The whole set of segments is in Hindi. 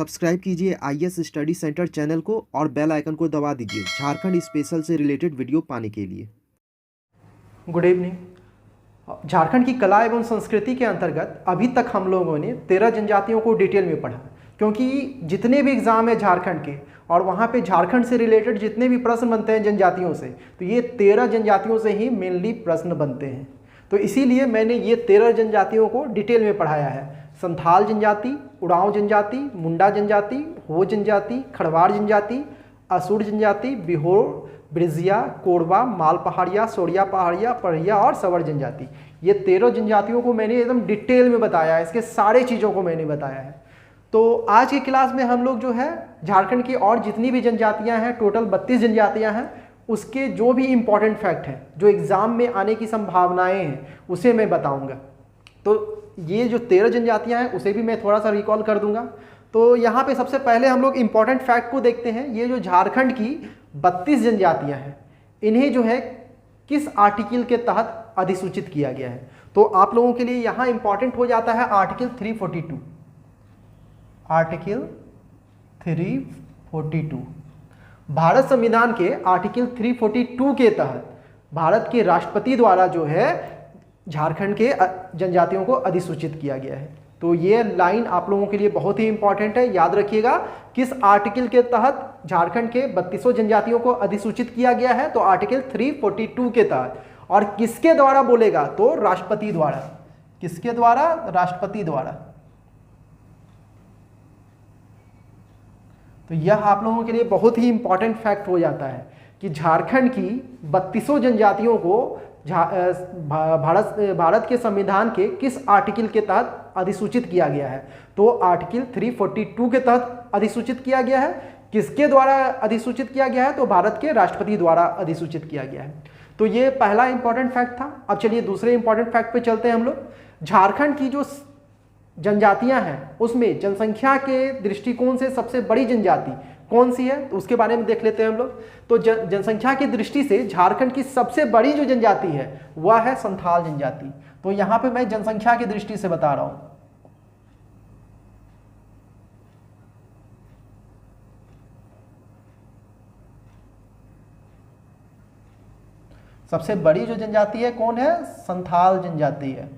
सब्सक्राइब कीजिए आईएएस स्टडी सेंटर चैनल को और बेल आइकन को दबा दीजिए झारखंड स्पेशल से रिलेटेड वीडियो पाने के लिए। Good evening. झारखंड की कला एवं संस्कृति के अंतर्गत अभी तक हम लोगों ने 13 जनजातियों को डिटेल में पढ़ा, क्योंकि जितने भी एग्ज़ाम है झारखंड के और वहाँ पे झारखंड से रिलेटेड जितने भी प्रश्न बनते हैं जनजातियों से, तो ये 13 जनजातियों से ही मेनली प्रश्न बनते हैं। तो इसीलिए मैंने ये 13 जनजातियों को डिटेल में पढ़ाया है। संथाल जनजाति, उड़ांव जनजाति, मुंडा जनजाति, हो जनजाति, खड़वाड़ जनजाति, असुर जनजाति, बिहोर, ब्रिजिया, कोरबा, माल पहाड़िया, सोरिया पहाड़िया, पढ़िया और सवर जनजाति। ये 13 जनजातियों को मैंने एकदम डिटेल में बताया है, इसके सारे चीज़ों को मैंने बताया है। तो आज की क्लास में हम लोग जो है झारखंड की और जितनी भी जनजातियां हैं, टोटल 32 जनजातियां हैं, उसके जो भी इम्पॉर्टेंट फैक्ट हैं, जो एग्ज़ाम में आने की संभावनाएं हैं, उसे मैं बताऊंगा। तो ये जो 13 जनजातियां हैं उसे भी मैं थोड़ा सा रिकॉल कर दूंगा। तो यहाँ पे सबसे पहले हम लोग इम्पॉर्टेंट फैक्ट को देखते हैं। ये जो झारखंड की 32 जनजातियां हैं, इन्हें जो है किस आर्टिकल के तहत अधिसूचित किया गया है। तो आप लोगों के लिए यहाँ इंपॉर्टेंट हो जाता है आर्टिकल 342। आर्टिकल 342 भारत संविधान के आर्टिकल 342 के तहत भारत के राष्ट्रपति द्वारा जो है झारखंड के जनजातियों को अधिसूचित किया गया है। तो ये लाइन आप लोगों के लिए बहुत ही इंपॉर्टेंट है, याद रखिएगा। किस आर्टिकल के तहत झारखंड के 32 जनजातियों को अधिसूचित किया गया है? तो आर्टिकल 342 के तहत। और किसके द्वारा बोलेगा? तो राष्ट्रपति द्वारा। किसके द्वारा? राष्ट्रपति द्वारा। तो यह आप लोगों के लिए बहुत ही इंपॉर्टेंट फैक्ट हो जाता है कि झारखंड की 32 जनजातियों को भारत के संविधान के किस आर्टिकल के तहत अधिसूचित किया गया है? तो आर्टिकल 342 के तहत अधिसूचित किया गया है। किसके द्वारा अधिसूचित किया गया है? तो भारत के राष्ट्रपति द्वारा अधिसूचित किया गया है। तो ये पहला इंपॉर्टेंट फैक्ट था। अब चलिए दूसरे इंपॉर्टेंट फैक्ट पे चलते हैं हम लोग। झारखंड की जो जनजातियां हैं उसमें जनसंख्या के दृष्टिकोण से सबसे बड़ी जनजाति कौन सी है? तो उसके बारे में देख लेते हैं हम लोग। तो जनसंख्या की दृष्टि से झारखंड की सबसे बड़ी जो जनजाति है वह है संथाल जनजाति। तो यहां पे मैं जनसंख्या की दृष्टि से बता रहा हूं। सबसे बड़ी जो जनजाति है कौन है? संथाल जनजाति है।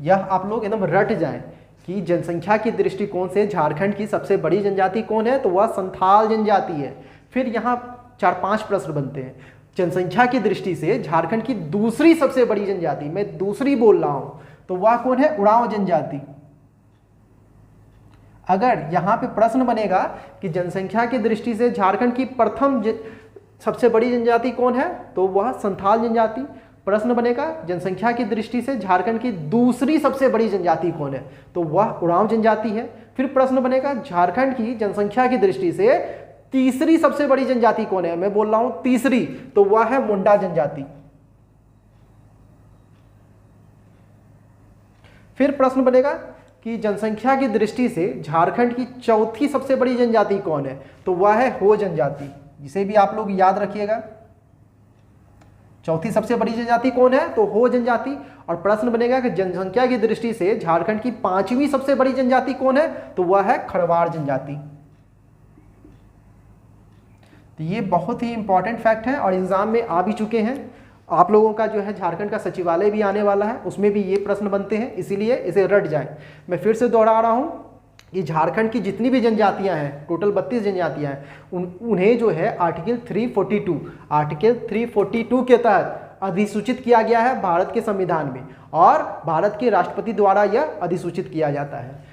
यह आप लोग एकदम रट जाएं कि जनसंख्या की दृष्टिकोण से झारखंड की सबसे बड़ी जनजाति कौन है? तो वह संथाल जनजाति है। फिर यहाँ 4-5 प्रश्न बनते हैं। जनसंख्या की दृष्टि से झारखंड की दूसरी सबसे बड़ी जनजाति, मैं दूसरी बोल रहा हूं, तो वह कौन है? उड़ांव जनजाति। अगर यहाँ पे प्रश्न बनेगा कि जनसंख्या की दृष्टि से झारखंड की प्रथम सबसे बड़ी जनजाति कौन है? तो वह संथाल जनजाति। प्रश्न बनेगा जनसंख्या की दृष्टि से झारखंड की दूसरी सबसे बड़ी जनजाति कौन है? तो वह उड़ांव जनजाति है। फिर प्रश्न बनेगा झारखंड की जनसंख्या की दृष्टि से तीसरी सबसे बड़ी जनजाति कौन है? मैं बोल रहा हूं तीसरी, तो वह है मुंडा जनजाति। फिर प्रश्न बनेगा कि जनसंख्या की दृष्टि से झारखंड की चौथी सबसे बड़ी जनजाति कौन है? तो वह है हो जनजाति, जिसे भी आप लोग याद रखिएगा। चौथी सबसे बड़ी जनजाति कौन है? तो हो जनजाति। और प्रश्न बनेगा कि जनसंख्या की दृष्टि से झारखंड की 5वीं सबसे बड़ी जनजाति कौन है? तो वह है खड़वाड़ जनजाति। तो ये बहुत ही इंपॉर्टेंट फैक्ट है और एग्जाम में आ भी चुके हैं। आप लोगों का जो है झारखंड का सचिवालय भी आने वाला है, उसमें भी ये प्रश्न बनते हैं, इसीलिए इसे रट जाएं। मैं फिर से दोहरा रहा हूं कि झारखंड की जितनी भी जनजातियां हैं, टोटल 32 जनजातियां हैं, उन्हें जो है आर्टिकल 342 के तहत अधिसूचित किया गया है भारत के संविधान में, और भारत के राष्ट्रपति द्वारा यह अधिसूचित किया जाता है।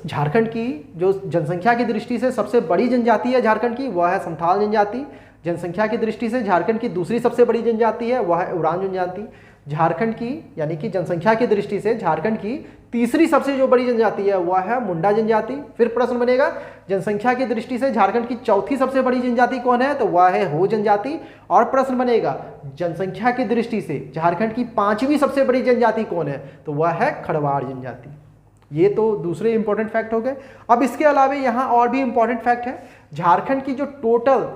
झारखंड की जो जनसंख्या की दृष्टि से सबसे बड़ी जनजाति है झारखंड की, वह है संथाल जनजाति। जनसंख्या की दृष्टि से झारखंड की दूसरी सबसे बड़ी जनजाति है, वह है उड़ांव जनजाति। झारखंड की यानी कि जनसंख्या की दृष्टि से झारखंड की तीसरी सबसे जो बड़ी जनजाति है वह है मुंडा जनजाति। फिर प्रश्न बनेगा जनसंख्या की दृष्टि से झारखंड की चौथी सबसे बड़ी जनजाति कौन है? तो वह है हो जनजाति। और प्रश्न बनेगा जनसंख्या की दृष्टि से झारखंड की 5वीं सबसे बड़ी जनजाति कौन है? तो वह है खड़वाड़ जनजाति। ये तो दूसरे इंपॉर्टेंट फैक्ट हो गए। अब इसके अलावा यहाँ और भी इंपॉर्टेंट फैक्ट है। झारखंड की जो टोटल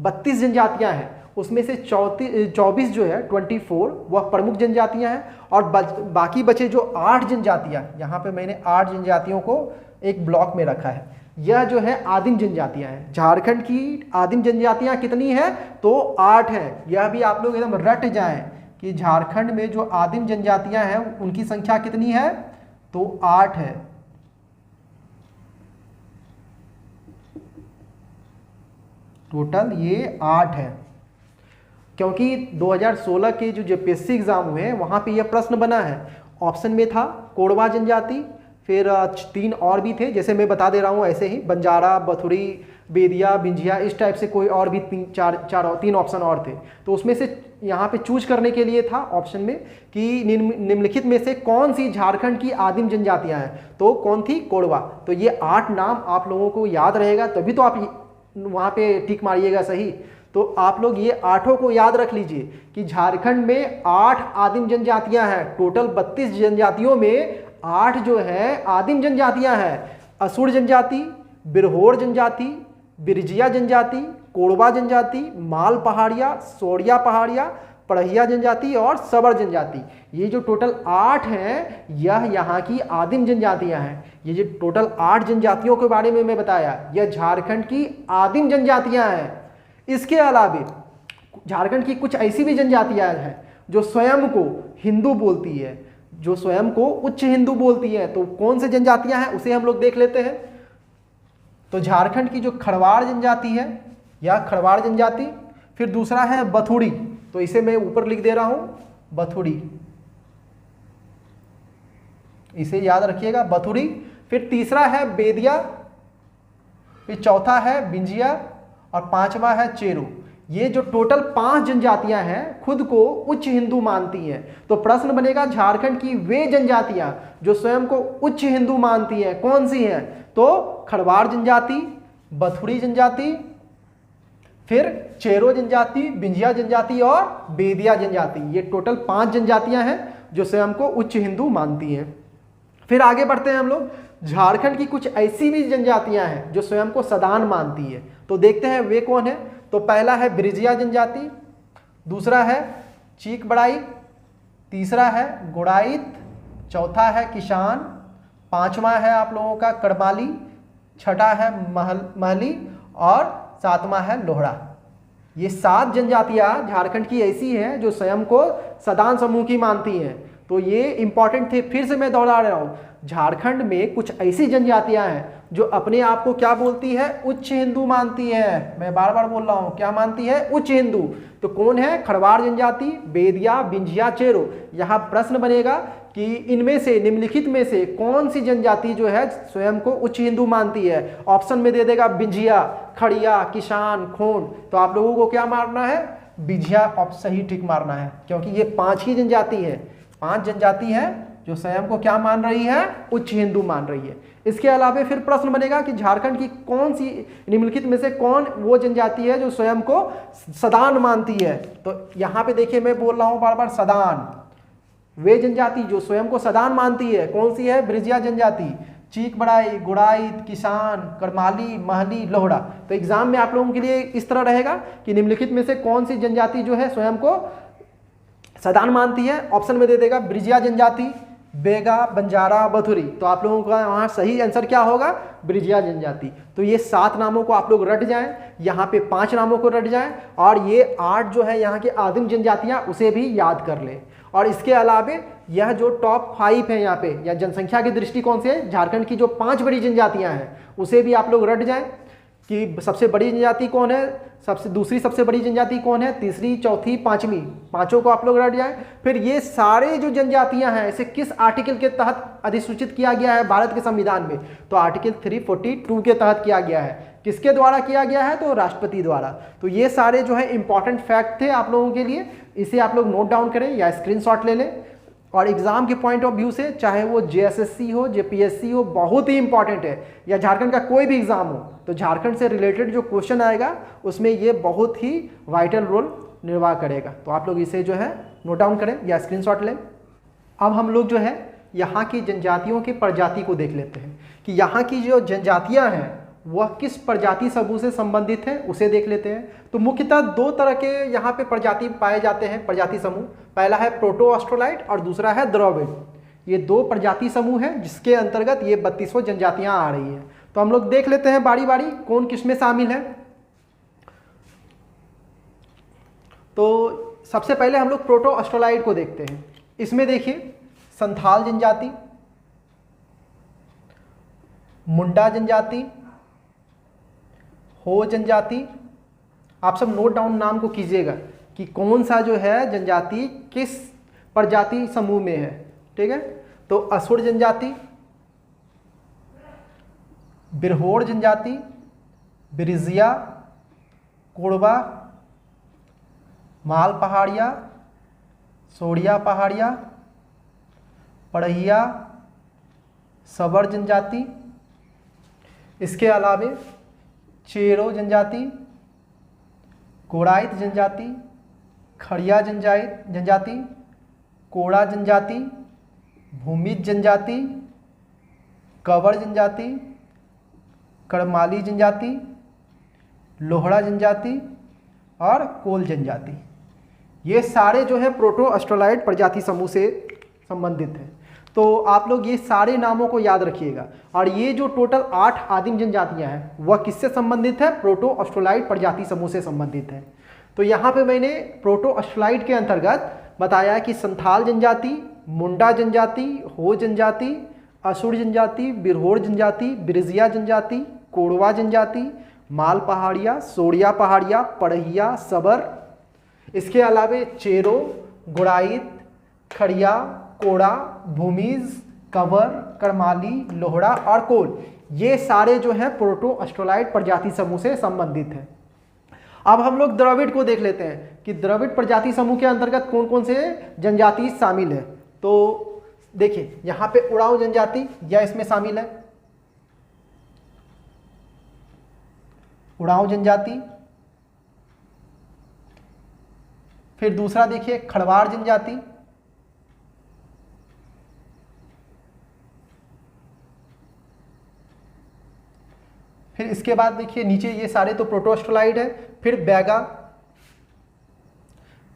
32 जनजातियां हैं उसमें से 24 जो है 24 वह प्रमुख जनजातियां हैं, और बाकी बचे जो 8 जनजातियां, यहाँ पे मैंने 8 जनजातियों को एक ब्लॉक में रखा है। यह जो है आदिम जनजातियां हैं। झारखंड की आदिम जनजातियां कितनी है? तो 8 हैं। यह भी आप लोग एकदम रट जाएं कि झारखंड में जो आदिम जनजातियां हैं उनकी संख्या कितनी है? तो 8 है। टोटल ये 8 है, क्योंकि 2016 के जो जेपीएससी एग्जाम हुए हैं वहां पे यह प्रश्न बना है। ऑप्शन में था कोरवा जनजाति, फिर 3 और भी थे, जैसे मैं बता दे रहा हूँ ऐसे ही, बंजारा, बथुरी, बेदिया, बिंझिया, इस टाइप से कोई और भी 3 ऑप्शन और थे। तो उसमें से यहाँ पे चूज करने के लिए था ऑप्शन में कि निम्नलिखित में से कौन सी झारखंड की आदिम जनजातियां हैं, तो कौन थी? कोरवा। तो ये 8 नाम आप लोगों को याद रहेगा, तभी तो आप वहाँ पे टिक मारिएगा सही। तो आप लोग ये 8 को याद रख लीजिए कि झारखंड में 8 आदिम जनजातियां हैं। टोटल 32 जनजातियों में 8 जो है आदिम जनजातियां हैं। असुर जनजाति, बिरहोर जनजाति, बिरजिया जनजाति, कोरवा जनजाति, माल पहाड़िया, सोड़िया पहाड़िया, पढ़िया जनजाति और सबर जनजाति। ये जो टोटल 8 हैं यह यहाँ की आदिम जनजातियां हैं। ये जो टोटल 8 जनजातियों के बारे में मैं बताया, यह झारखंड की आदिम जनजातियां हैं। इसके अलावे झारखंड की कुछ ऐसी भी जनजातियां हैं जो स्वयं को हिंदू बोलती है, जो स्वयं को उच्च हिंदू बोलती है। तो कौन से जनजातियां हैं उसे हम लोग देख लेते हैं। तो झारखंड की जो खड़वाड़ जनजाति है, यह खड़वाड़ जनजाति। फिर दूसरा है बथुड़ी, तो इसे मैं ऊपर लिख दे रहा हूं, बथुड़ी, इसे याद रखिएगा, बथुड़ी। फिर तीसरा है बेदिया, फिर चौथा है बिंजिया और 5वां है चेरो। ये जो टोटल 5 जनजातियां हैं खुद को उच्च हिंदू मानती हैं। तो प्रश्न बनेगा झारखंड की वे जनजातियां जो स्वयं को उच्च हिंदू मानती हैं कौन सी हैं? तो खड़वाड़ जनजाति, बथुड़ी जनजाति, फिर चेरो जनजाति, बिंजिया जनजाति और बेदिया जनजाति। ये टोटल 5 जनजातियां हैं जो स्वयं को उच्च हिंदू मानती हैं। फिर आगे बढ़ते हैं हम लोग। झारखंड की कुछ ऐसी भी जनजातियां हैं जो स्वयं को सदान मानती है। तो देखते हैं वे कौन है। तो पहला है बिरजिया जनजाति, दूसरा है चीक बड़ाई, तीसरा है गुड़ाइत, चौथा है किसान, 5वां है आप लोगों का कड़माली, छठा है महली और 7वां है लोहड़ा। ये 7 जनजातियां झारखंड की ऐसी हैं जो स्वयं को सदान समूह की मानती हैं। तो ये इंपॉर्टेंट थे, फिर से मैं दोहरा रहा हूँ। झारखंड में कुछ ऐसी जनजातियां हैं जो अपने आप को क्या बोलती है? उच्च हिंदू मानती है। मैं बार बार बोल रहा हूँ, क्या मानती है? उच्च हिंदू। तो कौन है? खड़वाड़ जनजाति, बेदिया, बिंजिया, चेरो। यहाँ प्रश्न बनेगा कि इनमें से, निम्नलिखित में से कौन सी जनजाति जो है स्वयं को उच्च हिंदू मानती है? ऑप्शन में दे देगा बिंजिया, खड़िया, किसान, खोंड। तो आप लोगों को क्या मारना है? बिंजिया सही टिक मारना है, क्योंकि ये 5 ही जनजाति है, 5 जनजाति है जो स्वयं को क्या मान रही है? उच्च हिंदू मान रही है। इसके अलावा फिर प्रश्न बनेगा कि झारखंड की कौन सी, निम्नलिखित में से कौन वो जनजाति है जो स्वयं को सदान मानती है? तो यहाँ पे देखिए मैं बोल रहा हूँ बार बार, सदान। वे जनजाति जो स्वयं को सदान मानती है कौन सी है? बिरजिया जनजाति, चीक बड़ाई, गुड़ाइत, किसान, करमाली, महली, लोहड़ा। तो एग्जाम में आप लोगों के लिए इस तरह रहेगा कि निम्नलिखित में से कौन सी जनजाति जो है स्वयं को सदान मानती है? ऑप्शन में दे देगा बिरजिया जनजाति, बेगा, बंजारा, बथुरी। तो आप लोगों का वहाँ सही आंसर क्या होगा? बिरजिया जनजाति। तो ये 7 नामों को आप लोग रट जाएं, यहाँ पे 5 नामों को रट जाएं और ये 8 जो है यहाँ के आदिम जनजातियाँ उसे भी याद कर लें। और इसके अलावे यह जो टॉप 5 है यहाँ पे, या जनसंख्या के दृष्टिकोण से झारखंड की जो 5 बड़ी जनजातियाँ हैं उसे भी आप लोग रट जाएं कि सबसे बड़ी जनजाति कौन है, दूसरी सबसे बड़ी जनजाति कौन है, तीसरी, चौथी, 5वीं, 5 को आप लोग रट जाएं। फिर ये सारे जो जनजातियां हैं इसे किस आर्टिकल के तहत अधिसूचित किया गया है भारत के संविधान में? तो आर्टिकल 342 के तहत किया गया है। किसके द्वारा किया गया है? तो राष्ट्रपति द्वारा। तो ये सारे जो है इंपॉर्टेंट फैक्ट थे आप लोगों के लिए, इसे आप लोग नोट डाउन करें या स्क्रीनशॉट ले लें। और एग्जाम के पॉइंट ऑफ व्यू से, चाहे वो जेएसएससी हो, जेपीएससी हो, बहुत ही इंपॉर्टेंट है, या झारखंड का कोई भी एग्जाम हो, तो झारखंड से रिलेटेड जो क्वेश्चन आएगा उसमें ये बहुत ही वाइटल रोल निर्वाह करेगा। तो आप लोग इसे जो है नोट डाउन करें या स्क्रीनशॉट लें। अब हम लोग जो है यहाँ की जनजातियों की प्रजाति को देख लेते हैं कि यहाँ की जो जनजातियाँ हैं वह किस प्रजाति समूह से संबंधित है, उसे देख लेते हैं। तो मुख्यतः 2 तरह के यहाँ पे प्रजाति पाए जाते हैं, प्रजाति समूह। पहला है प्रोटो ऑस्ट्रोलाइट और दूसरा है द्रविड़। ये 2 प्रजाति समूह हैं जिसके अंतर्गत ये 32 जनजातियाँ आ रही हैं। तो हम लोग देख लेते हैं बारी बारी कौन किस में शामिल है। तो सबसे पहले हम लोग प्रोटो ऑस्ट्रोलाइड को देखते हैं। इसमें देखिए संथाल जनजाति, मुंडा जनजाति, हो जनजाति, आप सब नोट डाउन नाम को कीजिएगा कि कौन सा जो है जनजाति किस प्रजाति समूह में है, ठीक है। तो असुर जनजाति, बिरहोर जनजाति, बिरिजिया, कोरबा, माल पहाड़िया, सोड़िया पहाड़िया, पड़हिया, सबर जनजाति, इसके अलावे चेरो जनजाति, कोड़ाइत जनजाति, खड़िया जनजाति, कोड़ा जनजाति, भूमिज जनजाति, कवर जनजाति, करमाली जनजाति, लोहड़ा जनजाति और कोल जनजाति। ये सारे जो है प्रोटो ऑस्ट्रोलाइड प्रजाति समूह से संबंधित हैं। तो आप लोग ये सारे नामों को याद रखिएगा। और ये जो टोटल 8 आदिम जनजातियां हैं वह किससे संबंधित है? प्रोटो ऑस्ट्रोलाइड प्रजाति समूह से संबंधित है। तो यहाँ पे मैंने प्रोटो ऑस्ट्रोलाइड के अंतर्गत बताया कि संथाल जनजाति, मुंडा जनजाति, हो जनजाति, असुर जनजाति, बिरहोर जनजाति, बिरजिया जनजाति, कोड़वा जनजाति, माल पहाड़िया, सोड़िया पहाड़िया, पड़हिया, सबर, इसके अलावे चेरो, गुड़ाइत, खड़िया, कोड़ा, भूमिज, कवर, करमाली, लोहड़ा और कोल, ये सारे जो हैं प्रोटो ऑस्ट्रोलाइड प्रजाति समूह से संबंधित हैं। अब हम लोग द्रविड़ को देख लेते हैं कि द्रविड़ प्रजाति समूह के अंतर्गत कौन कौन से जनजाति शामिल है। तो देखिए यहाँ पे उड़ाऊ जनजाति यह इसमें शामिल है, उड़ाऊ जनजाति। फिर दूसरा देखिए खड़वाड़ जनजाति, फिर इसके बाद देखिए नीचे ये सारे तो प्रोटो ऑस्ट्रोलाइड है। फिर बैगा,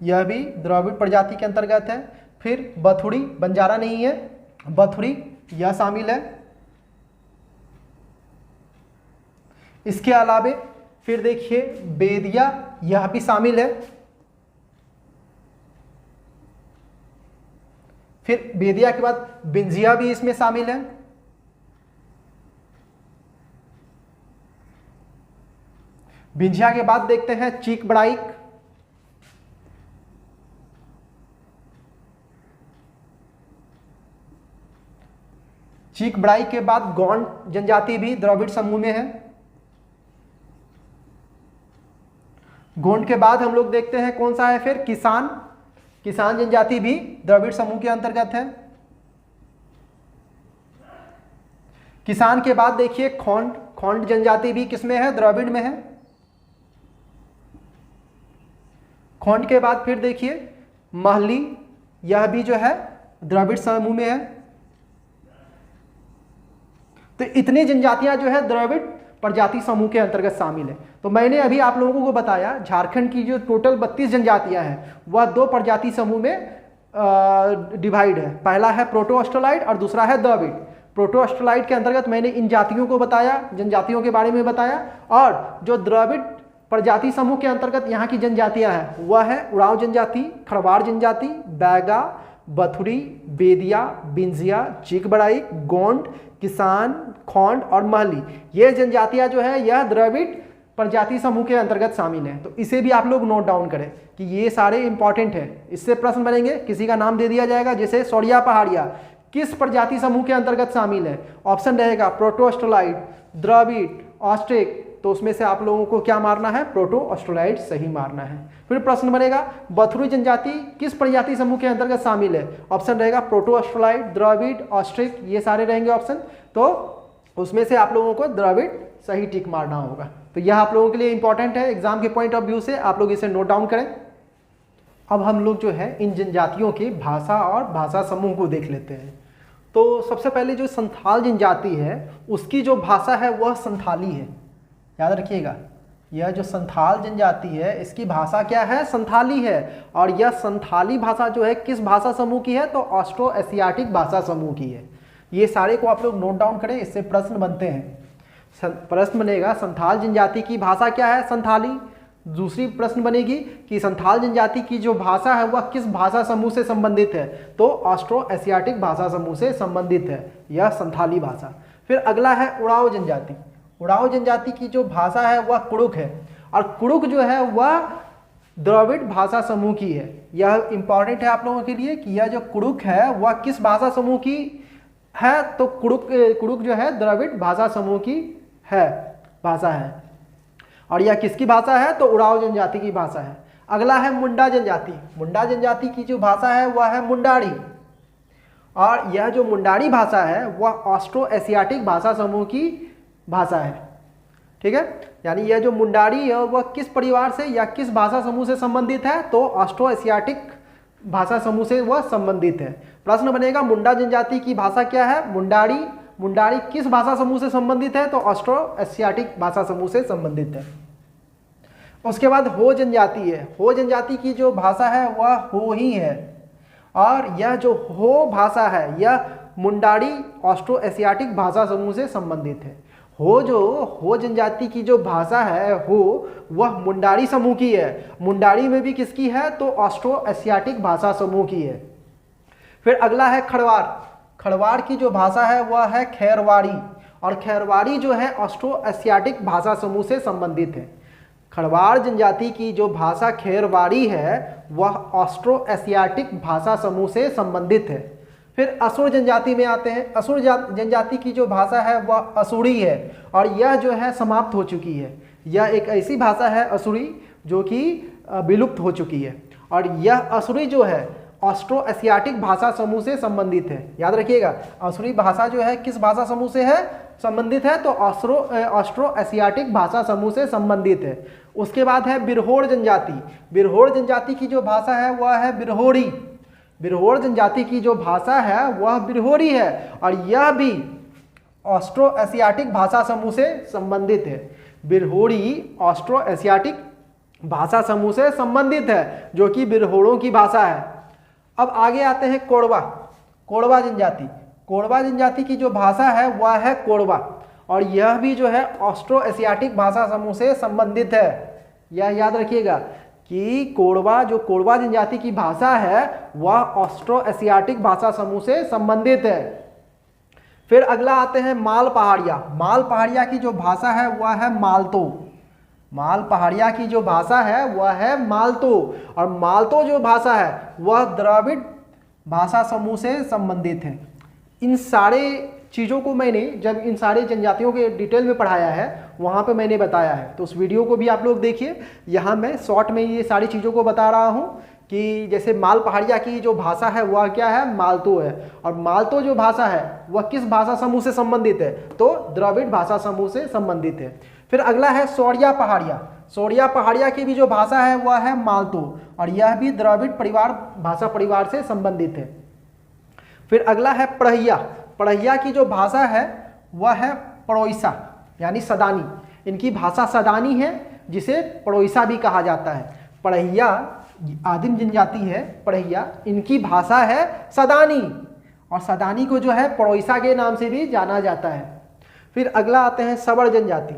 यह भी द्रविड़ प्रजाति के अंतर्गत है। फिर बथुड़ी, बंजारा नहीं है, बथुड़ी यह शामिल है। इसके अलावे फिर देखिए बेदिया, यह भी शामिल है। फिर बेदिया के बाद बिंजिया भी इसमें शामिल है। बिंजिया के बाद देखते हैं चीक बड़ाइक, चीक बड़ाइक के बाद गोंड जनजाति भी द्रविड़ समूह में है। गोंड के बाद हम लोग देखते हैं कौन सा है फिर किसान, किसान जनजाति भी द्रविड़ समूह के अंतर्गत है। किसान के बाद देखिए खोंड, खोंड जनजाति भी किसमें है? द्रविड़ में है। खोंड के बाद फिर देखिए महली, यह भी जो है द्रविड़ समूह में है। तो इतनी जनजातियां जो है द्रविड़ प्रजाति समूह के अंतर्गत शामिल है। तो मैंने अभी आप लोगों को बताया झारखंड की जो टोटल 32 जनजातियां हैं वह 2 प्रजाति समूह में डिवाइड है। पहला है प्रोटो ऑस्ट्रोलाइड और दूसरा है द्रविड़। प्रोटो ऑस्ट्रोलाइड के अंतर्गत मैंने इन जातियों को बताया, जनजातियों के बारे में बताया। और जो द्रविड़ प्रजाति समूह के अंतर्गत यहाँ की जनजातियां हैं वह है उड़ाव जनजाति, खड़वाड़ जनजाति, बैगा, बथुड़ी, बेदिया, बिंजिया, चीक बड़ाइक, गोंड, किसान, खोंड और महली। ये जनजातियां जो है यह द्रविड़ प्रजाति समूह के अंतर्गत शामिल है। तो इसे भी आप लोग नोट डाउन करें कि ये सारे इंपॉर्टेंट है। इससे प्रश्न बनेंगे, किसी का नाम दे दिया जाएगा जैसे सोड़िया पहाड़िया किस प्रजाति समूह के अंतर्गत शामिल है? ऑप्शन रहेगा प्रोटो ऑस्ट्रोलाइड, द्रविड़, ऑस्ट्रिक। तो उसमें से आप लोगों को क्या मारना है? प्रोटो ऑस्ट्रोलाइड सही मारना है। फिर प्रश्न बनेगा बथुड़ी जनजाति किस प्रजाति समूह के अंतर्गत शामिल है? ऑप्शन रहेगा प्रोटो ऑस्ट्रोलाइड, द्रविड़, ऑस्ट्रिक, ये सारे रहेंगे ऑप्शन। तो उसमें से आप लोगों को द्रविड़ सही टिक मारना होगा। तो यह आप लोगों के लिए इंपॉर्टेंट है, एग्जाम के पॉइंट ऑफ व्यू से आप लोग इसे नोट डाउन करें। अब हम लोग जो है इन जनजातियों की भाषा और भाषा समूह को देख लेते हैं। तो सबसे पहले जो संथाल जनजाति है उसकी जो भाषा है वह संथाली है, याद रखिएगा। यह जो संथाल जनजाति है इसकी भाषा क्या है? संथाली है। और यह संथाली भाषा जो है किस भाषा समूह की है? तो ऑस्ट्रो एशियाटिक भाषा समूह की है। ये सारे को आप लोग नोट डाउन करें, इससे प्रश्न बनते हैं। प्रश्न बनेगा संथाल जनजाति की भाषा क्या है? संथाली। दूसरी प्रश्न बनेगी कि संथाल जनजाति की जो भाषा है वह किस भाषा समूह से संबंधित है? तो ऑस्ट्रो एशियाटिक भाषा समूह से संबंधित है यह संथाली भाषा। फिर अगला है उड़ाव जनजाति। उड़ाव जनजाति की जो भाषा है वह कुड़ुक है, और कुड़ुक जो है वह द्रविड़ भाषा समूह की है। यह इंपॉर्टेंट है आप लोगों के लिए कि यह जो कुड़ुक है वह किस भाषा समूह की है? तो कुड़ुक जो है द्रविड़ भाषा समूह की है भाषा है। और यह किसकी भाषा है? तो उड़ाव जनजाति की भाषा है। अगला है मुंडा जनजाति। मुंडा जनजाति की जो भाषा है वह है मुंडारी, और यह जो मुंडारी भाषा है वह ऑस्ट्रो एशियाटिक भाषा समूह की भाषा है। ठीक है, यानी यह जो मुंडारी है वह किस परिवार से या किस भाषा समूह से संबंधित है? तो ऑस्ट्रो एशियाटिक भाषा समूह से वह संबंधित है। प्रश्न बनेगा मुंडा जनजाति की भाषा क्या है? मुंडारी। मुंडारी किस भाषा समूह से संबंधित है? तो ऑस्ट्रो एशियाटिक भाषा समूह से संबंधित है। उसके बाद हो जनजाति है। हो जनजाति की जो भाषा है वह हो ही है, और यह जो हो भाषा है यह मुंडारी ऑस्ट्रो एशियाटिक भाषा समूह से संबंधित है। हो जनजाति की जो भाषा है हो वह मुंडारी समूह की है। मुंडारी में भी किसकी है? तो ऑस्ट्रो एशियाटिक भाषा समूह की है। फिर अगला है खड़वार। खड़वार की जो भाषा है वह है खैरवाड़ी, और खैरवाड़ी जो है ऑस्ट्रो एशियाटिक भाषा समूह से संबंधित है। खड़वार जनजाति की जो भाषा खैरवाड़ी है वह ऑस्ट्रो एशियाटिक भाषा समूह से संबंधित है। फिर असुर जनजाति में आते हैं। असुर जनजाति की जो भाषा है वह असुरी है, और यह जो है समाप्त हो चुकी है। यह एक ऐसी भाषा है असुरी जो कि विलुप्त हो चुकी है, और यह असुरी जो है ऑस्ट्रो एशियाटिक भाषा समूह से संबंधित है। याद रखिएगा, असुरी भाषा जो है किस भाषा समूह से है संबंधित है? तो ऑस्ट्रो एशियाटिक भाषा समूह से संबंधित है। उसके बाद है बिरहोर जनजाति। बिरहोर जनजाति की जो भाषा है वह है बिरहोरी। बिरहोर जनजाति की जो भाषा है वह बिरहोरी है, और यह भी ऑस्ट्रो एशियाटिक भाषा समूह से संबंधित है। बिरहोरी ऑस्ट्रो एशियाटिक भाषा समूह से संबंधित है, जो कि बिरहोरों की भाषा है। अब आगे आते हैं कोरवा। कोरवा जनजाति। कोरवा जनजाति की जो भाषा है वह है कोरवा, और यह भी जो है ऑस्ट्रो एशियाटिक भाषा समूह से संबंधित है। यह याद रखिएगा कि कोरवा जनजाति की भाषा है वह ऑस्ट्रो एशियाटिक भाषा समूह से संबंधित है। फिर अगला आते हैं माल पहाड़िया। माल पहाड़िया की जो भाषा है वह है मालतो। माल पहाड़िया की जो भाषा है वह है मालतो, और मालतो जो भाषा है वह द्रविड़ भाषा समूह से संबंधित है। इन सारे चीज़ों को मैंने जब इन सारे जनजातियों के डिटेल में पढ़ाया है वहाँ पे मैंने बताया है, तो उस वीडियो को भी आप लोग देखिए। यहाँ मैं शॉर्ट में ये सारी चीज़ों को बता रहा हूँ कि जैसे माल पहाड़िया की जो भाषा है वह क्या है? मालतो है, और मालतो जो भाषा है वह किस भाषा समूह से संबंधित है? तो द्रविड़ भाषा समूह से संबंधित है। फिर अगला है सौरिया पहाड़िया। सौरिया पहाड़िया की भी जो भाषा है वह है मालतो, और यह भी द्रविड़ भाषा परिवार से संबंधित है। फिर अगला है पढ़ैया। पढ़ैया की जो भाषा है वह है पड़ोइसा यानी सदानी। इनकी भाषा सदानी है, जिसे पड़ोइसा भी कहा जाता है। पढ़ैया आदिम जनजाति है पढ़ैया, इनकी भाषा है सदानी, और सदानी को जो है पड़ोइसा के नाम से भी जाना जाता है। फिर अगला आते हैं सबर जनजाति।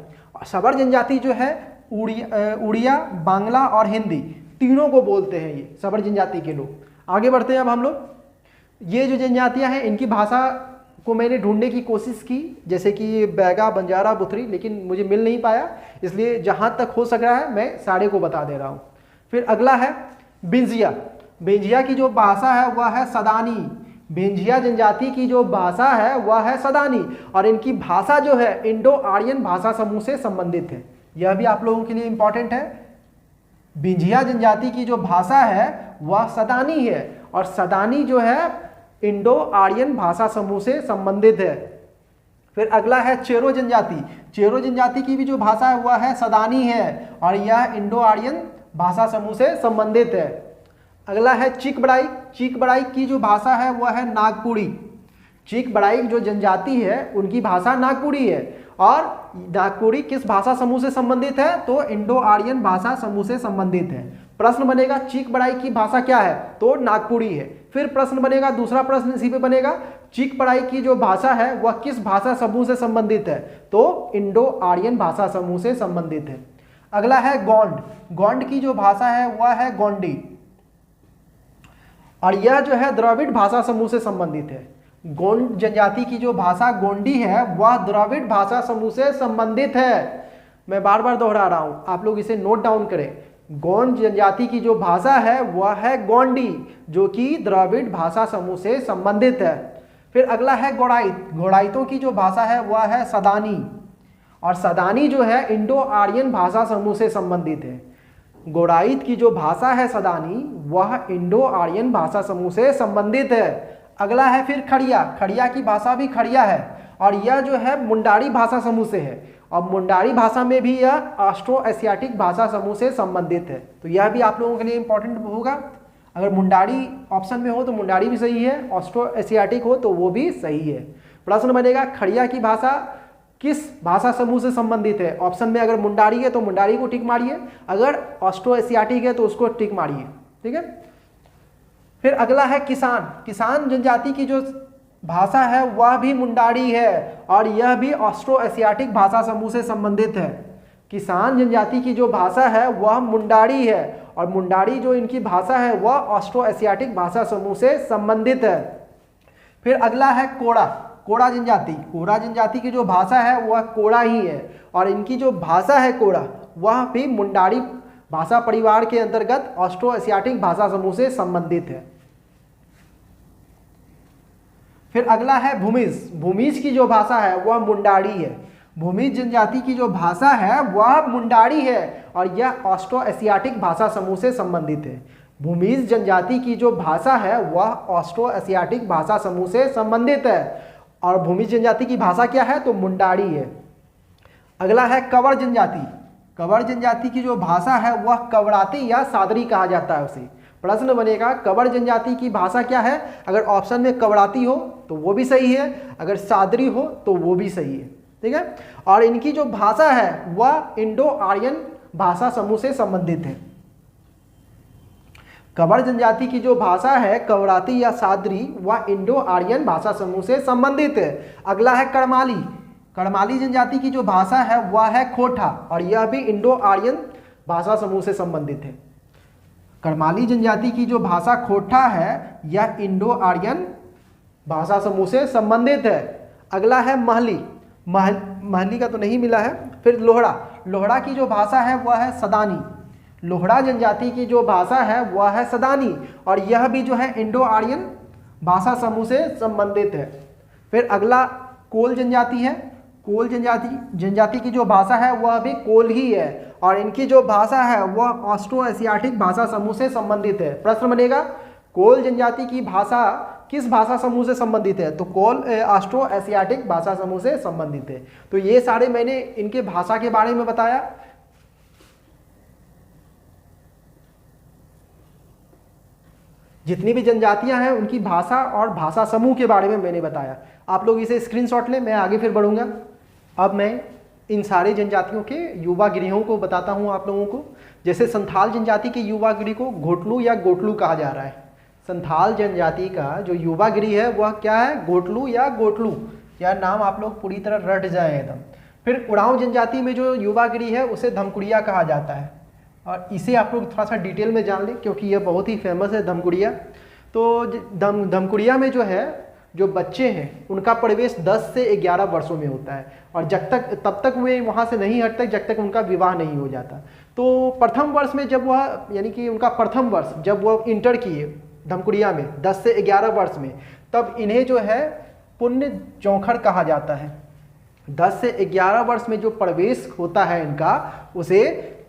सबर जनजाति जो है उड़िया, बांग्ला और हिंदी तीनों को बोलते हैं ये सबर जनजाति के लोग। आगे बढ़ते हैं अब हम लोग। ये जो जनजातियां हैं इनकी भाषा को मैंने ढूंढने की कोशिश की, जैसे कि बैगा, बंजारा, बुथरी, लेकिन मुझे मिल नहीं पाया, इसलिए जहाँ तक हो सक रहा है मैं सारे को बता दे रहा हूँ। फिर अगला है बेंजिया। बेंजिया की जो भाषा है वह है सदानी। बेंजिया जनजाति की जो भाषा है वह है सदानी, और इनकी भाषा जो है इंडो आर्यन भाषा समूह से संबंधित है। यह भी आप लोगों के लिए इंपॉर्टेंट है। बेंजिया जनजाति की जो भाषा है वह सदानी है, और सदानी जो है इंडो आर्यन भाषा समूह से संबंधित है। फिर अगला है चेरो जनजाति। चेरो जनजाति की भी जो भाषा है वह है सदानी है, और यह इंडो आर्यन भाषा समूह से संबंधित है। अगला है चीक बड़ाई। चीक बड़ाई की जो भाषा है वह है नागपुरी। चीक बड़ाई जो जनजाति है उनकी भाषा नागपुरी है, और नागपुरी किस भाषा समूह से संबंधित है? तो इंडो आर्यन भाषा समूह से संबंधित है। प्रश्न बनेगा चीक बड़ाई की भाषा क्या है? तो नागपुरी है। फिर प्रश्न बनेगा, दूसरा प्रश्न इसी पे बनेगा, चीक पढ़ाई की जो भाषा है वह किस भाषा समूह से संबंधित है? तो इंडो आर्यन भाषा समूह से संबंधित है। अगला है गोंड। गोंड की जो भाषा है वह है गोंडी और यह जो है द्रविड़ भाषा समूह से संबंधित है। गोंड जनजाति की जो भाषा गोंडी है वह द्रविड़ भाषा समूह से संबंधित है। मैं बार बार दोहरा रहा हूं, आप लोग इसे नोट डाउन करें। गोंड जनजाति की जो भाषा है वह है गोंडी, जो कि द्रविड़ भाषा समूह से संबंधित है। फिर अगला है गोड़ाइत। गोड़ाइतों की जो भाषा है वह है सदानी और सदानी जो है इंडो आर्यन भाषा समूह से संबंधित है। गोड़ाइत की जो भाषा है सदानी वह इंडो आर्यन भाषा समूह से संबंधित है। अगला है फिर खड़िया। खड़िया की भाषा भी खड़िया है और यह जो है मुंडारी भाषा समूह से है और मुंडारी भाषा में भी यह ऑस्ट्रो एशियाटिक भाषा समूह से संबंधित है। तो यह भी आप लोगों के लिए इंपॉर्टेंट होगा। अगर मुंडारी ऑप्शन में हो तो मुंडारी भी सही है, ऑस्ट्रो एशियाटिक हो तो वो भी सही है। प्रश्न बनेगा खड़िया की भाषा किस भाषा समूह से संबंधित है? ऑप्शन में अगर मुंडारी है तो मुंडारी को टिक मारिए, अगर ऑस्ट्रो एशियाटिक है तो उसको टिक मारिए। ठीक है। फिर अगला है किसान। किसान जनजाति की जो भाषा है वह भी मुंडारी है और यह भी ऑस्ट्रो एशियाटिक भाषा समूह से संबंधित है। किसान जनजाति की जो भाषा है वह मुंडारी है और मुंडारी जो इनकी भाषा है वह ऑस्ट्रो एशियाटिक भाषा समूह से संबंधित है। फिर अगला है कोड़ा। कोड़ा जनजाति। कोड़ा जनजाति की जो भाषा है वह कोड़ा ही है और इनकी जो भाषा है कोड़ा वह भी मुंडारी भाषा परिवार के अंतर्गत ऑस्ट्रो एशियाटिक भाषा समूह से संबंधित है। फिर अगला है भूमिज। भूमिज की जो भाषा है वह मुंडारी है। भूमिज जनजाति की जो भाषा है वह मुंडारी है और यह ऑस्ट्रो एशियाटिक भाषा समूह से संबंधित है। भूमिज जनजाति की जो भाषा है वह ऑस्ट्रो एशियाटिक भाषा समूह से संबंधित है और भूमिज जनजाति की भाषा क्या है? तो मुंडारी है। अगला है कवर जनजाति। कवर जनजाति की जो भाषा है वह कवड़ाती या सादरी कहा जाता है उसे। प्रश्न बनेगा कवर जनजाति की भाषा क्या है? अगर ऑप्शन में कवड़ाती हो तो वो भी सही है, अगर सादरी हो तो वो भी सही है। ठीक है। और इनकी जो भाषा है वह इंडो आर्यन भाषा समूह से संबंधित है। कवर जनजाति की जो भाषा है कवड़ाती या सादरी वह इंडो आर्यन भाषा समूह से संबंधित है। अगला है कड़माली। कड़माली जनजाति की जो भाषा है वह है खोटा और यह भी इंडो आर्यन भाषा समूह से संबंधित है। कड़माली जनजाति की जो भाषा खोटा है यह इंडो आर्यन भाषा समूह से संबंधित है। अगला है महली। महली का तो नहीं मिला है। फिर लोहड़ा। लोहड़ा की जो भाषा है वह है सदानी। लोहड़ा जनजाति की जो भाषा है वह है सदानी और यह भी जो है इंडो आर्यन भाषा समूह से संबंधित है। फिर अगला कोल जनजाति है। कोल जनजाति की जो भाषा है वह भी कोल ही है और इनकी जो भाषा है वह ऑस्ट्रो एशियाटिक भाषा समूह से संबंधित है। प्रश्न बनेगा कोल जनजाति की भाषा किस भाषा समूह से संबंधित है? तो कोल ऑस्ट्रो एशियाटिक भाषा समूह से संबंधित है। तो ये सारे मैंने इनके भाषा के बारे में बताया। जितनी भी जनजातियां हैं उनकी भाषा और भाषा समूह के बारे में मैंने बताया। आप लोग इसे स्क्रीनशॉट लें, मैं आगे फिर बढ़ूंगा। अब मैं इन सारे जनजातियों के युवा गृहों को बताता हूं आप लोगों को। जैसे संथाल जनजाति के युवा गृह को घोटलू या गोटलू कहा जा रहा है। संथाल जनजाति का जो युवा गृह है वह क्या है? घोटलू या गोटलू। यह नाम आप लोग पूरी तरह रट जाए एकदम। फिर उड़ाव जनजाति में जो युवा गृह है उसे धमकुड़िया कहा जाता है और इसे आप लोग थोड़ा सा डिटेल में जान लें क्योंकि यह बहुत ही फेमस है धमकुड़िया। तो धमकुड़िया में जो है जो बच्चे हैं उनका प्रवेश 10 से 11 वर्षों में होता है और तब तक वे वहाँ से नहीं हटते जब तक उनका विवाह नहीं हो जाता। तो प्रथम वर्ष में जब वह यानी कि उनका प्रथम वर्ष जब वह इंटर किए धमकुड़िया में 10 से 11 वर्ष में, तब इन्हें जो है पुण्य जौखड़ कहा जाता है। 10 से 11 वर्ष में जो प्रवेश होता है इनका उसे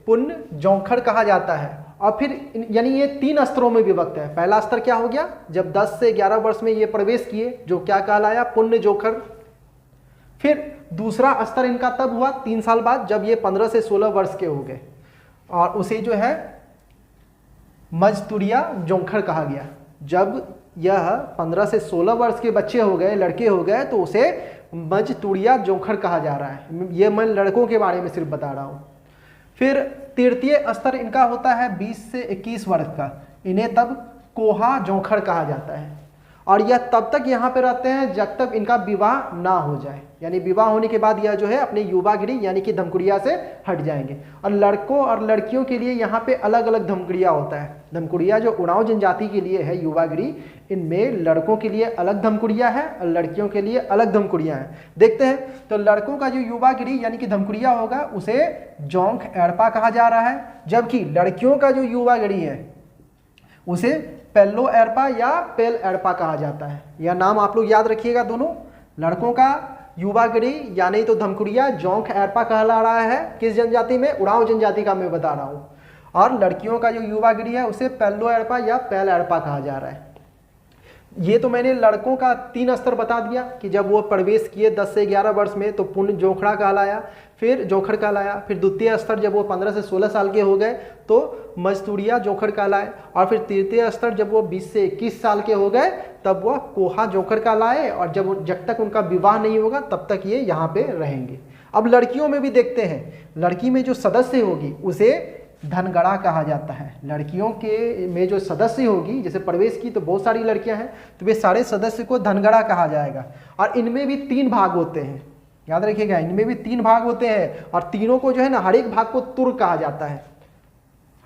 पुण्य जौखड़ कहा जाता है। और फिर यानी ये 3 स्तरों में विभक्त है। पहला स्तर क्या हो गया? जब 10 से 11 वर्ष में ये प्रवेश किए जो क्या कहलाया? पुण्य जोखड़। फिर दूसरा स्तर इनका तब हुआ 3 साल बाद जब ये 15 से 16 वर्ष के हो गए और उसे जो है मजतुरिया जोखड़ कहा गया। जब यह 15 से 16 वर्ष के बच्चे हो गए, लड़के हो गए, तो उसे मजतुरिया जोखड़ कहा जा रहा है। ये मैं लड़कों के बारे में सिर्फ बता रहा हूँ। फिर तृतीय स्तर इनका होता है 20 से 21 वर्ष का, इन्हें तब कोहा जोखड़ कहा जाता है। और यह तब तक यहाँ पे रहते हैं जब तक इनका विवाह ना हो जाए, यानी विवाह होने के बाद यह जो है अपने युवागिरी यानी कि धमकुड़िया से हट जाएंगे। और लड़कों और लड़कियों के लिए यहाँ पे अलग अलग धमकुड़िया होता है। धमकुड़िया जो उरांव जनजाति के लिए है युवागिरी, इनमें लड़कों के लिए अलग धमकुड़िया है और लड़कियों के लिए अलग धमकुड़िया है। देखते हैं, तो लड़कों का जो युवागिरी यानी कि धमकुड़िया होगा उसे जोंक एड़पा कहा जा रहा है, जबकि लड़कियों का जो युवागिरी है उसे पेल्लो एड़पा या पेल एड़पा कहा जाता है। यह नाम आप लोग याद रखिएगा दोनों। लड़कों का युवागिरी यानी तो धमकुड़िया जोंक एड़पा कहला रहा है, किस जनजाति में? उरांव जनजाति का मैं बता रहा हूँ। और लड़कियों का जो युवागिरी है उसे पेल्लो एड़पा या पेल एड़पा कहा जा रहा है। ये तो मैंने लड़कों का 3 स्तर बता दिया कि जब वो प्रवेश किए 10 से 11 वर्ष में तो पुण्य जोखड़ा कहलाया, फिर जोखड़ कहलाया। फिर द्वितीय स्तर जब वो 15 से 16 साल के हो गए तो मजदूरिया जोखड़ कहलाए। और फिर तृतीय स्तर जब वो 20 से 21 साल के हो गए तब वह कोहा जोखड़ कहलाए। और जब तक उनका विवाह नहीं होगा तब तक ये यहाँ पे रहेंगे। अब लड़कियों में भी देखते हैं, लड़की में जो सदस्य होगी उसे धनगड़ा कहा जाता है। लड़कियों के में जो सदस्य होगी, जैसे प्रवेश की तो बहुत सारी लड़कियां हैं, तो वे सारे सदस्य को धनगड़ा कहा जाएगा। और इनमें भी 3 भाग होते हैं, याद रखिएगा, इनमें भी 3 भाग होते हैं। और तीनों को जो है ना, हर एक भाग को तुर कहा जाता है,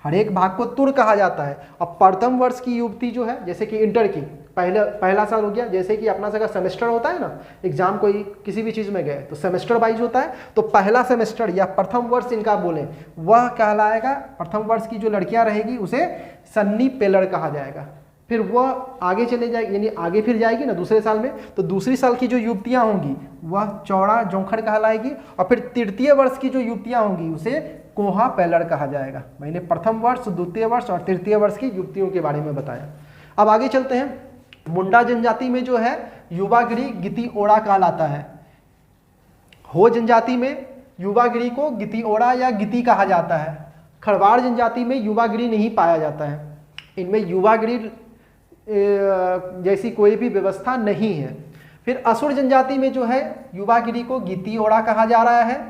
हर एक भाग को तुर कहा जाता है। अब प्रथम वर्ष की युवती जो है, जैसे कि इंटर की पहला साल हो गया, जैसे कि अपना सका सेमेस्टर होता है ना, एग्जाम कोई किसी भी चीज़ में गए तो सेमेस्टर वाइज होता है, तो पहला सेमेस्टर या प्रथम वर्ष इनका बोले वह कहलाएगा। प्रथम वर्ष की जो लड़कियां रहेगी उसे सन्नी पेलड़ कहा जाएगा। फिर वह आगे चले जाएगी, यानी आगे फिर जाएगी ना दूसरे साल में, तो दूसरी साल की जो युवतियां होंगी वह चौड़ा जोंखड़ कहलाएगी। और फिर तृतीय वर्ष की जो युवतियां होंगी उसे कोहा पेलड़ कहा जाएगा। मैंने प्रथम वर्ष, द्वितीय वर्ष और तृतीय वर्ष की युवतियों के बारे में बताया। अब आगे चलते हैं। मुंडा जनजाति में जो है युवागिरी गिती ओड़ा कहलाता है। हो जनजाति में युवागिरी को गिती ओड़ा या गिती कहा जाता है। खरवाड़ जनजाति में युवागिरी नहीं पाया जाता है। इनमें युवागिरी जैसी कोई भी व्यवस्था नहीं है। फिर असुर जनजाति में जो है युवागिरी को गिती ओड़ा कहा जा रहा है।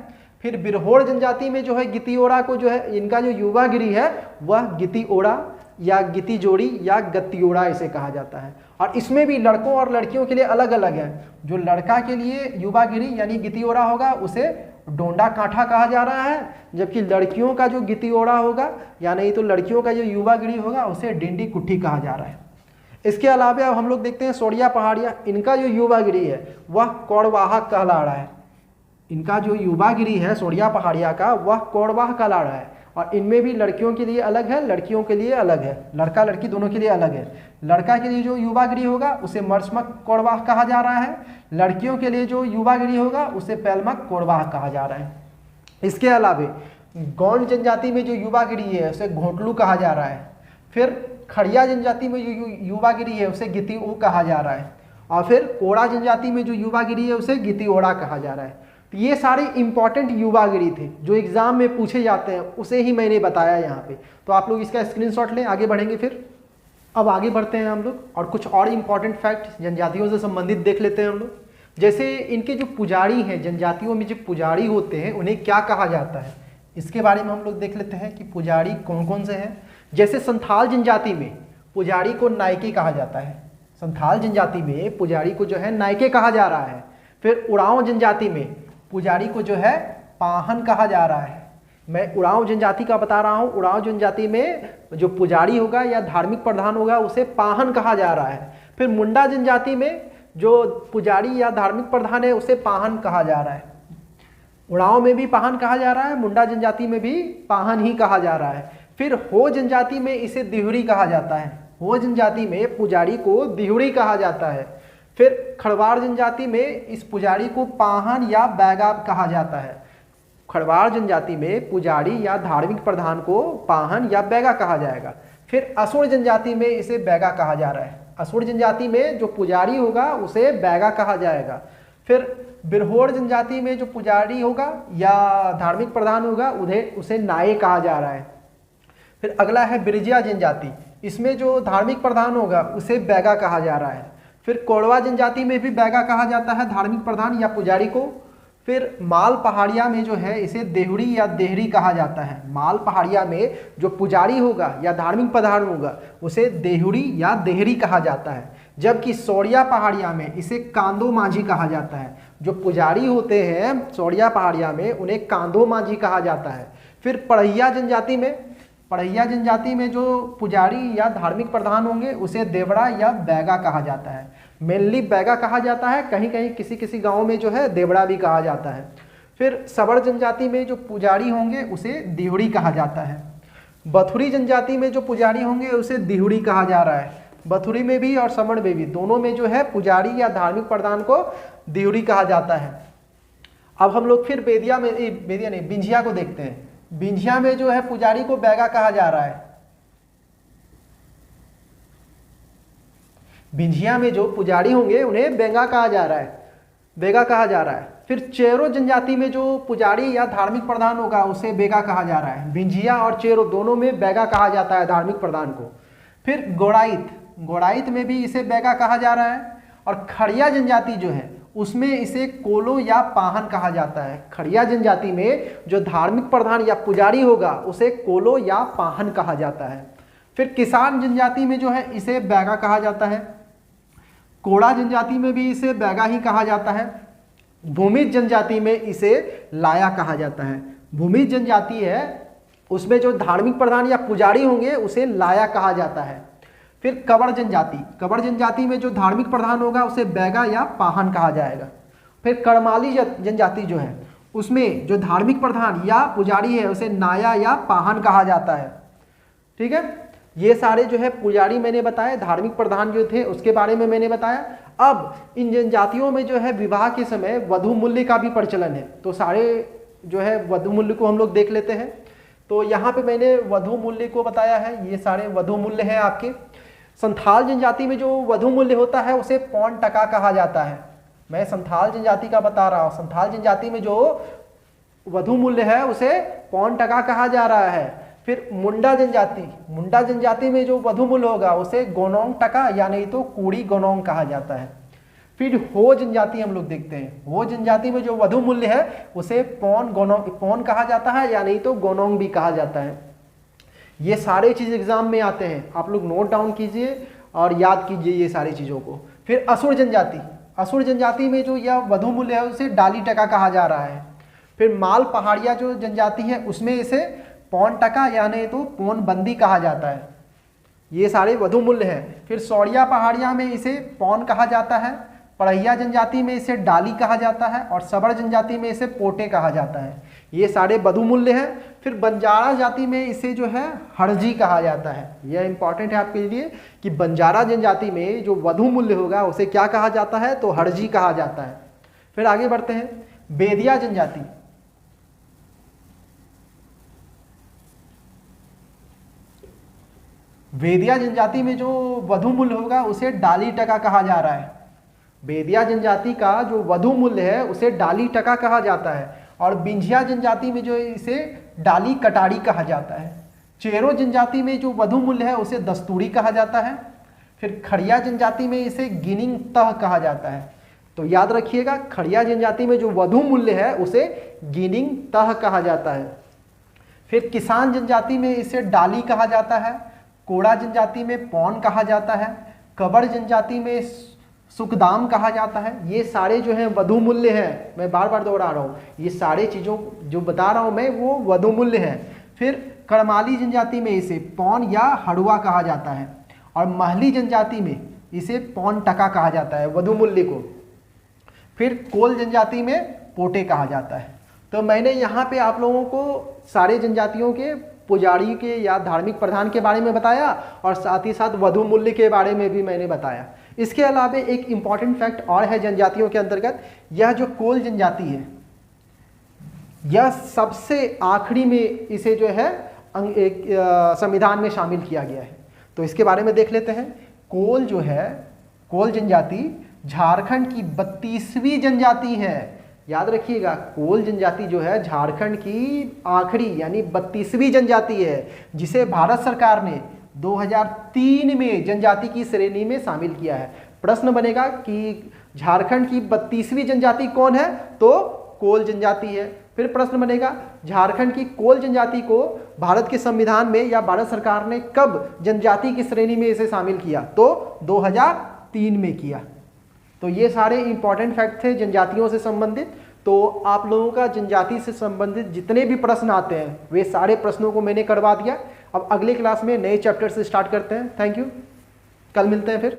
फिर बिरहोड़ जनजाति में जो है गिती ओड़ा को जो है, इनका जो युवागिरी है वह गिती ओड़ा या गिती जोड़ी या गत्तियोड़ा इसे कहा जाता है। और इसमें भी लड़कों और लड़कियों के लिए अलग अलग है। जो लड़का के लिए युवागिरी यानी गितियोड़ा होगा उसे डोंडा कांठा कहा जा रहा है, जबकि लड़कियों का जो गितियोड़ा होगा या नहीं तो लड़कियों का जो युवागिरी होगा उसे डिंडी कुट्ठी कहा जा रहा है। इसके अलावा अब हम लोग देखते हैं सोड़िया पहाड़िया, इनका जो युवागिरी है वह कौड़वाहक कहला रहा है। इनका जो युवागिरी है सोड़िया पहाड़िया का वह कौड़वाह कहला रहा है। और इनमें भी लड़कियों के लिए अलग है, लड़कियों के लिए अलग है, लड़का लड़की दोनों के लिए अलग है। लड़का के लिए जो युवागिरी होगा उसे मर्समक कौड़वाह कहा जा रहा है, लड़कियों के लिए जो युवागिरी होगा उसे पैलमक कौड़वाह कहा जा रहा है। इसके अलावा गौंड जनजाति में जो युवागिरी है उसे घोटलू कहा जा रहा है। फिर खड़िया जनजाति में जो युवागिरी है उसे गिती ऊ कहा जा रहा है। और फिर कोड़ा जनजाति में जो युवागिरी है उसे गिती ओड़ा कहा जा रहा है। तो ये सारे इंपॉर्टेंट युवागिरी थे जो एग्जाम में पूछे जाते हैं, उसे ही मैंने बताया यहाँ पे। तो आप लोग इसका स्क्रीनशॉट लें, आगे बढ़ेंगे। फिर अब आगे बढ़ते हैं हम लोग और कुछ और इम्पॉर्टेंट फैक्ट जनजातियों से संबंधित देख लेते हैं हम लोग। जैसे इनके जो पुजारी हैं, जनजातियों में जो पुजारी होते हैं उन्हें क्या कहा जाता है, इसके बारे में हम लोग देख लेते हैं कि पुजारी कौन कौन से हैं। जैसे संथाल जनजाति में पुजारी को नायके कहा जाता है। संथाल जनजाति में पुजारी को जो है नायके कहा जा रहा है। फिर उरांव जनजाति में पुजारी को जो है पाहन कहा जा रहा है। मैं उरांव जनजाति का बता रहा हूँ। उरांव जनजाति में जो पुजारी होगा या धार्मिक प्रधान होगा उसे पाहन कहा जा रहा है। फिर मुंडा जनजाति में जो पुजारी या धार्मिक प्रधान है उसे पाहन कहा जा रहा है। उरांव में भी पाहन कहा जा रहा है, मुंडा जनजाति में भी पाहन ही कहा जा रहा है। फिर हो जनजाति में इसे दिहुरी कहा जाता है। हो जनजाति में पुजारी को दिहुरी कहा जाता है। फिर खड़वाड़ जनजाति में इस पुजारी को पाहन या बैगा कहा जाता है। खड़वाड़ जनजाति में पुजारी या धार्मिक प्रधान को पाहन या बैगा कहा जाएगा। फिर असुर जनजाति में इसे बैगा कहा जा रहा है। असुर जनजाति में जो पुजारी होगा उसे बैगा कहा जाएगा। फिर बिरहोड़ जनजाति में जो पुजारी होगा या धार्मिक प्रधान होगा उसे नाये कहा जा रहा है। फिर अगला है बिरजिया जनजाति, इसमें जो धार्मिक प्रधान होगा उसे बैगा कहा जा रहा है। फिर कोड़वा जनजाति में भी बैगा कहा जाता है धार्मिक प्रधान या पुजारी को। फिर माल पहाड़िया में जो है इसे देहुरी या देहरी कहा जाता है। माल पहाड़िया में जो पुजारी होगा या धार्मिक प्रधान होगा उसे देहुरी या देहरी कहा जाता है। जबकि सौड़िया पहाड़िया में इसे कांदो माझी कहा जाता है। जो पुजारी होते हैं सौड़िया पहाड़िया में उन्हें कांदो माझी कहा जाता है। फिर पढ़ैया जनजाति में जो पुजारी या धार्मिक प्रधान होंगे उसे देवड़ा या बैगा कहा जाता है। मेनली बैगा कहा जाता है, कहीं कहीं किसी किसी गाँव में जो है देवड़ा भी कहा जाता है। फिर सबर जनजाति में जो पुजारी होंगे उसे दिहुड़ी कहा जाता है। बथुरी जनजाति में जो पुजारी होंगे उसे दिहुड़ी कहा जा रहा है। बथुरी में भी और समण में भी दोनों में जो है पुजारी या धार्मिक प्रधान को दिहुड़ी कहा जाता है। अब हम लोग फिर बिंझिया को देखते हैं। बिंझिया में जो है पुजारी को बैगा कहा जा रहा है। बिंझिया में जो पुजारी होंगे उन्हें बेगा कहा जा रहा है। फिर चेरो जनजाति में जो पुजारी या धार्मिक प्रधान होगा उसे बेगा कहा जा रहा है। बिंझिया और चेरो दोनों में बेगा कहा जाता है धार्मिक प्रधान को। फिर गोड़ाइत में भी इसे बेगा कहा जा रहा है। और खड़िया जनजाति जो है उसमें इसे कोलो या पाहन कहा जाता है। खड़िया जनजाति में जो धार्मिक प्रधान या पुजारी होगा उसे कोलो या पाहन कहा जाता है। फिर किसान जनजाति में जो है इसे बैगा कहा जाता है। कोड़ा जनजाति में भी इसे बैगा ही कहा जाता है। भूमिज जनजाति में इसे लाया कहा जाता है। भूमिज जनजाति है उसमें जो धार्मिक प्रधान या पुजारी होंगे उसे लाया कहा जाता है। फिर कवर जनजाति में जो धार्मिक प्रधान होगा उसे बैगा या पाहन कहा जाएगा। फिर करमाली जनजाति जो है उसमें जो धार्मिक प्रधान या पुजारी है उसे नाया या पाहन कहा जाता है। ठीक है, ये सारे जो है पुजारी मैंने बताया, धार्मिक प्रधान जो थे उसके बारे में मैंने बताया। अब इन जनजातियों में जो है विवाह के समय वधू मूल्य का भी प्रचलन है, तो सारे जो है वधू मूल्य को हम लोग देख लेते हैं। तो यहाँ पे मैंने वधू मूल्य को बताया है, ये सारे वधू मूल्य हैं आपके। संथाल जनजाति में जो वधू मूल्य होता है उसे पौन टका कहा जाता है। मैं संथाल जनजाति का बता रहा हूँ। संथाल जनजाति में जो वधू मूल्य है उसे पौन टका कहा जा रहा है। फिर मुंडा जनजाति में जो वधू मूल्य होगा उसे गोनोंग टका या नहीं तो कूड़ी गोनोंग कहा जाता है। फिर हो जनजाति हम लोग देखते हैं। हो जनजाति में जो वधू मूल्य है उसे पौन कहा जाता है या नहीं तो गोनोंग भी कहा जाता है। ये सारे चीज़ एग्जाम में आते हैं, आप लोग नोट डाउन कीजिए और याद कीजिए ये सारी चीज़ों को। फिर असुर जनजाति में जो यह वधू मूल्य है उसे डाली टका कहा जा रहा है। फिर माल पहाड़िया जो जनजाति है उसमें इसे पौन टका या नहीं तो पौन बंदी कहा जाता है। ये सारे वधू मूल्य हैं। फिर सौड़िया पहाड़िया में इसे पौन कहा जाता है। पढ़ैया जनजाति में इसे डाली कहा जाता है और सबर जनजाति में इसे पोटे कहा जाता है। ये सारे वधू मूल्य हैं। फिर बंजारा जाति में इसे जो है हरजी कहा जाता है। यह इंपॉर्टेंट है आपके लिए कि बंजारा जनजाति में जो वधू मूल्य होगा उसे क्या कहा जाता है, तो हरजी कहा जाता है। फिर आगे बढ़ते हैं। बेदिया जनजाति, बेदिया जनजाति में जो वधू मूल्य होगा उसे डाली टका कहा जा रहा है। बेदिया जनजाति का जो वधू मूल्य है उसे डाली टका कहा जाता है। और बिंझिया जनजाति में जो इसे डाली कटारी कहा जाता है। चेरो जनजाति में जो वधू मूल्य है उसे दस्तूरी कहा जाता है। फिर खड़िया जनजाति में इसे गिनिंग तह कहा जाता है। तो याद रखिएगा, खड़िया जनजाति में जो वधू मूल्य है उसे गिनिंग तह कहा जाता है। फिर किसान जनजाति में इसे डाली कहा जाता है। कोड़ा जनजाति में पौन कहा जाता है। कबर जनजाति में सुखदाम कहा जाता है। ये सारे जो हैं वधू मूल्य हैं, मैं बार बार दोहरा रहा हूँ, ये सारे चीज़ों जो बता रहा हूँ मैं वो वधू मूल्य हैं। फिर करमाली जनजाति में इसे पौन या हड़ुआ कहा जाता है और महली जनजाति में इसे पौन टका कहा जाता है वधू मूल्य को। फिर कोल जनजाति में पोटे कहा जाता है। तो मैंने यहाँ पे आप लोगों को सारे जनजातियों के पुजारी के या धार्मिक प्रधान के बारे में बताया और साथ ही साथ वधू मूल्य के बारे में भी मैंने बताया। इसके अलावा एक इम्पॉर्टेंट फैक्ट और है जनजातियों के अंतर्गत, यह जो कोल जनजाति है यह सबसे आखिरी में इसे जो है संविधान में शामिल किया गया है। तो इसके बारे में देख लेते हैं। कोल जो है, कोल जनजाति झारखंड की 32वीं जनजाति है। याद रखिएगा, कोल जनजाति जो है झारखंड की आखिरी यानी 32वीं जनजाति है, जिसे भारत सरकार ने 2003 में जनजाति की श्रेणी में शामिल किया है। प्रश्न बनेगा कि झारखंड की 32वीं जनजाति कौन है, तो कोल जनजाति है। फिर प्रश्न बनेगा झारखंड की कोल जनजाति को भारत के संविधान में या भारत सरकार ने कब जनजाति की श्रेणी में इसे शामिल किया, तो 2003 3 में किया। तो ये सारे इंपॉर्टेंट फैक्ट थे जनजातियों से संबंधित। तो आप लोगों का जनजाति से संबंधित जितने भी प्रश्न आते हैं वे सारे प्रश्नों को मैंने करवा दिया। अब अगले क्लास में नए चैप्टर से स्टार्ट करते हैं। थैंक यू, कल मिलते हैं फिर।